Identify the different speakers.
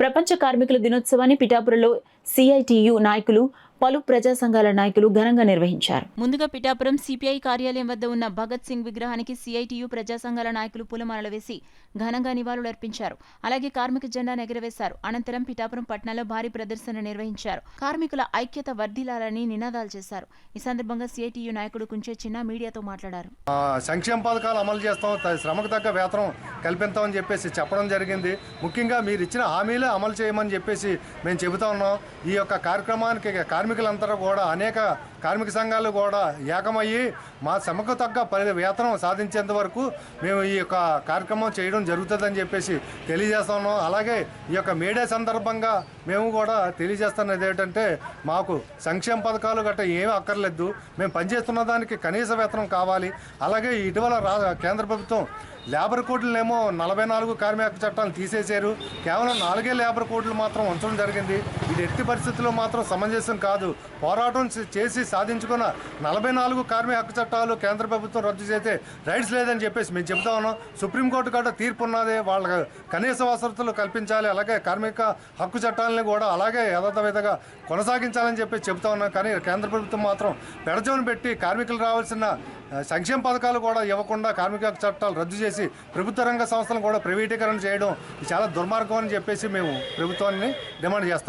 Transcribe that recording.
Speaker 1: ప్రపంచ కార్మికుల దినోత్సవాన్ని పిఠాపురంలో సిఐటియు నాయకులు, పలు ప్రజా సంఘాల నాయకులు ఘనంగా నిర్వహించారు. ముందుగా పిఠాపురం సిపిఐ కార్యాలయం వద్ద ఉన్న భగత్ సింగ్ విగ్రహానికి సిఐటియు ప్రజా సంఘాల నాయకులు పూలమాలలు వేసి ఘనంగా నివాళులర్పించారు. అలాగే కార్మిక జెండాను ఎగురవేశారు. అనంతరం పిఠాపురం పట్టణంలో భారీ ప్రదర్శన నిర్వహించారు. కార్మికుల ఐక్యత వర్ధిల్లాలని నినాదాలు చేశారు. ఈ సందర్భంగా సిఐటియు నాయకుడు కుంచే చిన్న మీడియాతో మాట్లాడారు.
Speaker 2: సంక్షేమ పథకాలు అమలు చేస్తాం, శ్రమకు తగ్గ వేతనం కల్పిస్తామని చెప్పేసి చెప్పడం జరిగింది. ముఖ్యంగా మీరు ఇచ్చిన హామీలే అమలు చేయమని చెప్పేసి మేము చెబుతా ఉన్నాం. ఈ యొక్క కార్యక్రమానికి కార్మికులందరూ కూడా అనేక కార్మిక సంఘాలు కూడా ఏకమయ్యి మా శ్రమకు తగ్గ వేతనం సాధించేంత వరకు మేము ఈ యొక్క కార్యక్రమం చేయడం జరుగుతుందని చెప్పేసి తెలియజేస్తా ఉన్నాం. అలాగే ఈ యొక్క మేడే సందర్భంగా మేము కూడా తెలియజేస్తున్నది ఏంటంటే మాకు సంక్షేమ పథకాలు గట్రా ఏమీ అక్కర్లేదు. మేము పనిచేస్తున్న దానికి కనీస వేతనం కావాలి. అలాగే ఇటీవల కేంద్ర ప్రభుత్వం లేబర్ కోడ్లనేమో 44 కార్మిక చట్టాలను తీసేశారు. కేవలం 4 లేబర్ కోడ్లు మాత్రం ఉంచడం జరిగింది. ఇది ఎట్టి పరిస్థితుల్లో మాత్రం సమంజసం కాదు. పోరాటం చేసి సాధించుకున్న 44 కార్మిక హక్కు చట్టాలు కేంద్ర ప్రభుత్వం రద్దు చేస్తే రైట్స్ లేదని చెప్పేసి మేము చెప్తా ఉన్నాం. సుప్రీంకోర్టు కూడా తీర్పు ఉన్నది, వాళ్ళ కనీస వసతులు కల్పించాలి. అలాగే కార్మిక హక్కు చట్టాలని కూడా అలాగే యథాతథంగా కొనసాగించాలని చెప్పి చెప్తా ఉన్నాం. కానీ కేంద్ర ప్రభుత్వం మాత్రం పెడచోని పెట్టి కార్మికులు రావాల్సిన సంక్షేమ పథకాలు కూడా ఇవ్వకుండా కార్మిక చట్టాలు రద్దు చేసి ప్రభుత్వ రంగ సంస్థలను కూడా ప్రైవేటీకరణ చేయడం చాలా దుర్మార్గం అని చెప్పేసి మేము ప్రభుత్వాన్ని డిమాండ్ చేస్తాం.